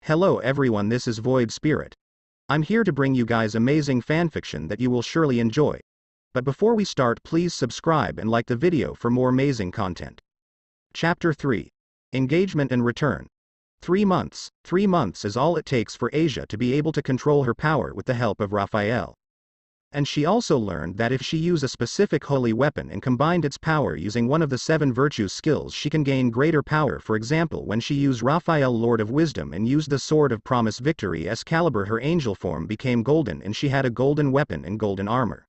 Hello everyone, this is Void Spirit. I'm here to bring you guys amazing fanfiction that you will surely enjoy. But before we start, please subscribe and like the video for more amazing content. Chapter 3. Engagement and Return. 3 months. 3 months is all it takes for Asia to be able to control her power with the help of Raphael. And she also learned that if she used a specific holy weapon and combined its power using one of the 7 virtue skills, she can gain greater power. For example, when she used Raphael Lord of Wisdom and used the Sword of Promise Victory Excalibur, her angel form became golden and she had a golden weapon and golden armor.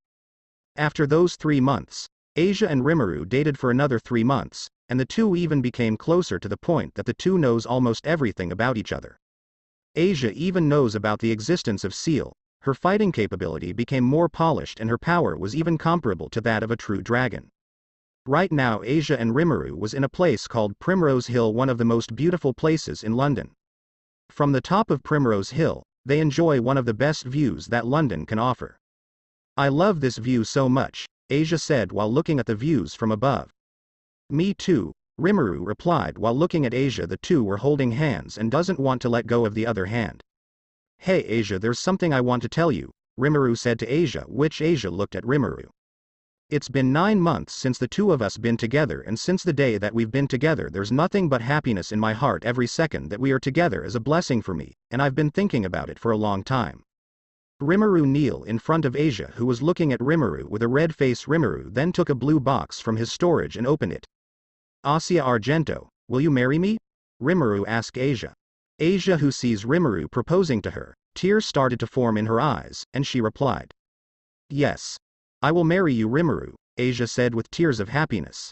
After those 3 months, Asia and Rimuru dated for another 3 months, and the two even became closer to the point that the two knows almost everything about each other. Asia even knows about the existence of Seal. Her fighting capability became more polished and her power was even comparable to that of a true dragon. Right now Asia and Rimuru was in a place called Primrose Hill, one of the most beautiful places in London. From the top of Primrose Hill, they enjoy one of the best views that London can offer. "I love this view so much," Asia said while looking at the views from above. "Me too," Rimuru replied while looking at Asia. The two were holding hands and doesn't want to let go of the other hand. "Hey Asia, there's something I want to tell you," Rimuru said to Asia, which Asia looked at Rimuru. "It's been 9 months since the two of us been together, and since the day that we've been together there's nothing but happiness in my heart. Every second that we are together is a blessing for me, and I've been thinking about it for a long time." Rimuru knelt in front of Asia, who was looking at Rimuru with a red face. Rimuru then took a blue box from his storage and opened it. "Asia Argento, will you marry me?" Rimuru asked Asia. Asia, who sees Rimuru proposing to her, tears started to form in her eyes, and she replied, "Yes. I will marry you, Rimuru," Asia said with tears of happiness.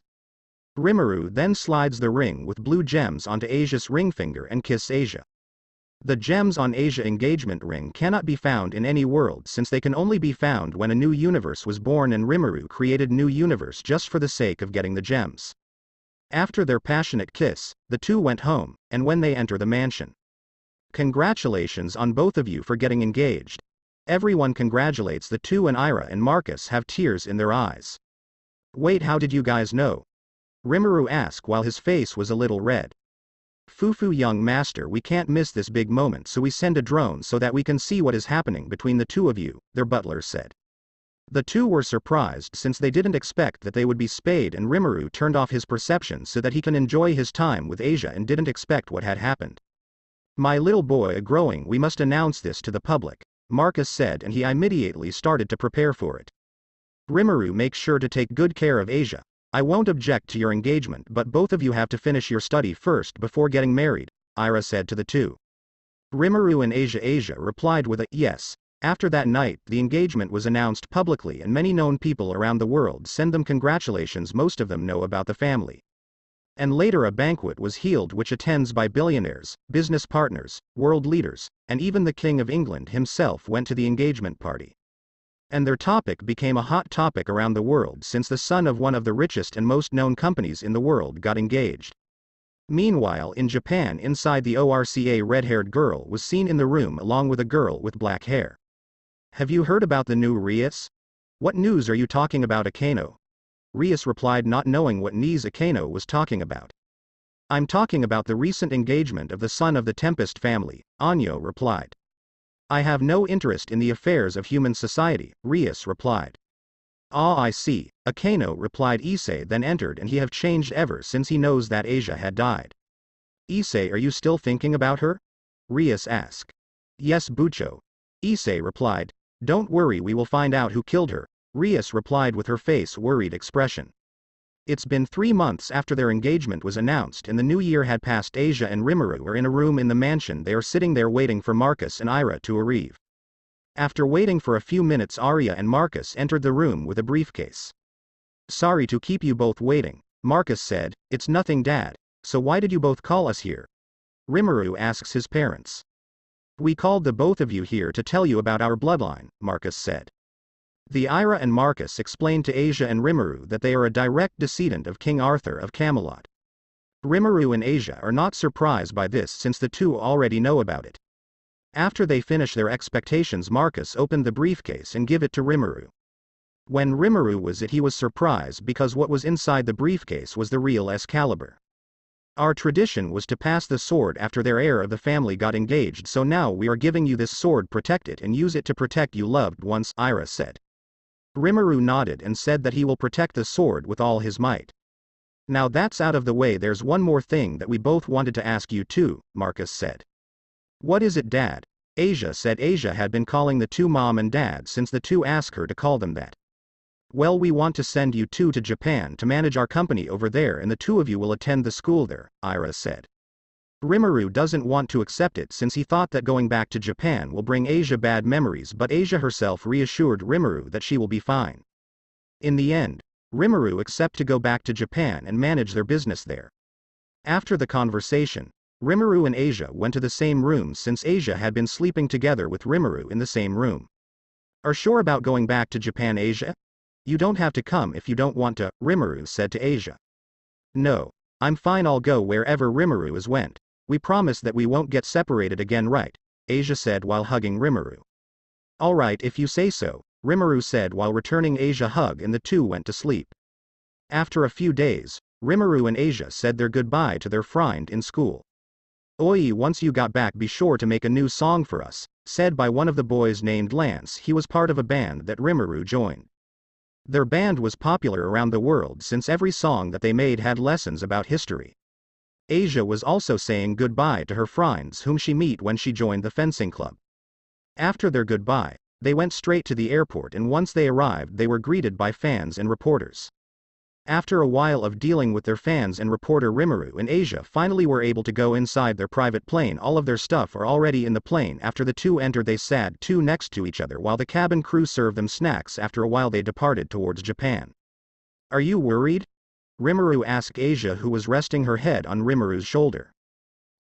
Rimuru then slides the ring with blue gems onto Asia's ring finger and kisses Asia. The gems on Asia's engagement ring cannot be found in any world, since they can only be found when a new universe was born, and Rimuru created a new universe just for the sake of getting the gems. After their passionate kiss, the two went home, and when they enter the mansion, "Congratulations on both of you for getting engaged." Everyone congratulates the two, and Ira and Marcus have tears in their eyes. "Wait, how did you guys know?" Rimuru asked while his face was a little red. "Fufu, young master, we can't miss this big moment, so we send a drone so that we can see what is happening between the two of you," their butler said. The two were surprised since they didn't expect that they would be spayed, and Rimuru turned off his perception so that he can enjoy his time with Asia and didn't expect what had happened. "My little boy is growing, we must announce this to the public," Marcus said, and he immediately started to prepare for it. "Rimuru, make sure to take good care of Asia. I won't object to your engagement, but both of you have to finish your study first before getting married," Ira said to the two. Rimuru and Asia replied with a yes. After that night, the engagement was announced publicly, and many known people around the world send them congratulations. Most of them know about the family. And later a banquet was held which attends by billionaires, business partners, world leaders, and even the King of England himself went to the engagement party. And their topic became a hot topic around the world since the son of one of the richest and most known companies in the world got engaged. Meanwhile, in Japan, inside the ORCA, red-haired girl was seen in the room along with a girl with black hair. "Have you heard about the new Rias? What news are you talking about, Akano?" Rias replied, not knowing what news Akano was talking about. "I'm talking about the recent engagement of the son of the Tempest family," Anyo replied. "I have no interest in the affairs of human society," Rias replied. "Ah, I see," Akano replied. Issei then entered, and he have changed ever since he knows that Asia had died. "Issei, are you still thinking about her?" Rias asked. "Yes, Bucho," Issei replied. "Don't worry, we will find out who killed her," Rias replied with her face worried expression. It's been 3 months after their engagement was announced, and the new year had passed. Asia and Rimuru are in a room in the mansion. They are sitting there waiting for Marcus and Ira to arrive. After waiting for a few minutes, Arya and Marcus entered the room with a briefcase. "Sorry to keep you both waiting," Marcus said. "It's nothing, Dad. So why did you both call us here?" Rimuru asks his parents. "We called the both of you here to tell you about our bloodline," Marcus said. The Ira and Marcus explained to Asia and Rimuru that they are a direct descendant of King Arthur of Camelot. Rimuru and Asia are not surprised by this since the two already know about it. After they finish their expectations, Marcus opened the briefcase and gave it to Rimuru. When Rimuru was it, he was surprised because what was inside the briefcase was the real Excalibur. Our tradition was to pass the sword after their heir of the family got engaged, so now we are giving you this sword. Protect it and use it to protect you loved ones, Ira said. Rimuru nodded and said that he will protect the sword with all his might. Now that's out of the way, there's one more thing that we both wanted to ask you too, Marcus said. What is it, Dad? Asia said. Asia had been calling the two mom and dad since the two asked her to call them that. Well, we want to send you two to Japan to manage our company over there, and the two of you will attend the school there, Ira said. Rimuru doesn't want to accept it since he thought that going back to Japan will bring Asia bad memories, but Asia herself reassured Rimuru that she will be fine. In the end, Rimuru accepted to go back to Japan and manage their business there. After the conversation, Rimuru and Asia went to the same room since Asia had been sleeping together with Rimuru in the same room. Are sure about going back to Japan, Asia? You don't have to come if you don't want to, Rimuru said to Asia. No, I'm fine, I'll go wherever Rimuru is went. We promise that we won't get separated again, right? Asia said while hugging Rimuru. Alright if you say so, Rimuru said while returning Asia hug, and the two went to sleep. After a few days, Rimuru and Asia said their goodbye to their friend in school. Oi, once you got back be sure to make a new song for us, said by one of the boys named Lance. He was part of a band that Rimuru joined. Their band was popular around the world since every song that they made had lessons about history. Asia was also saying goodbye to her friends whom she met when she joined the fencing club. After their goodbye, they went straight to the airport, and once they arrived they were greeted by fans and reporters. After a while of dealing with their fans and reporter, Rimuru and Asia finally were able to go inside their private plane. All of their stuff are already in the plane. After the two entered they sat two next to each other while the cabin crew served them snacks. After a while they departed towards Japan. Are you worried? Rimuru asked Asia, who was resting her head on Rimuru's shoulder.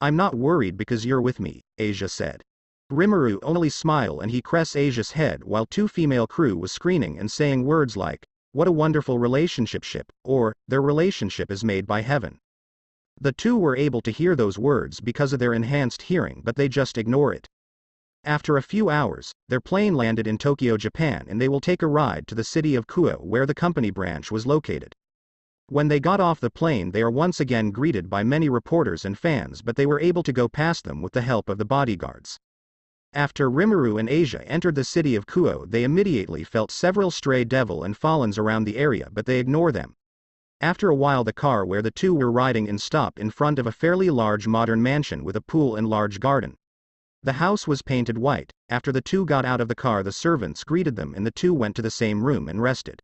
I'm not worried because you're with me, Asia said. Rimuru only smiled and he caressed Asia's head while two female crew was screaming and saying words like, "What a wonderful relationship," or, "Their relationship is made by heaven." The two were able to hear those words because of their enhanced hearing, but they just ignore it. After a few hours, their plane landed in Tokyo, Japan, and they will take a ride to the city of Kuo where the company branch was located. When they got off the plane they are once again greeted by many reporters and fans, but they were able to go past them with the help of the bodyguards. After Rimuru and Asia entered the city of Kuo they immediately felt several stray devil and fallens around the area, but they ignore them. After a while the car where the two were riding in stopped in front of a fairly large modern mansion with a pool and large garden. The house was painted white. After the two got out of the car the servants greeted them and the two went to the same room and rested.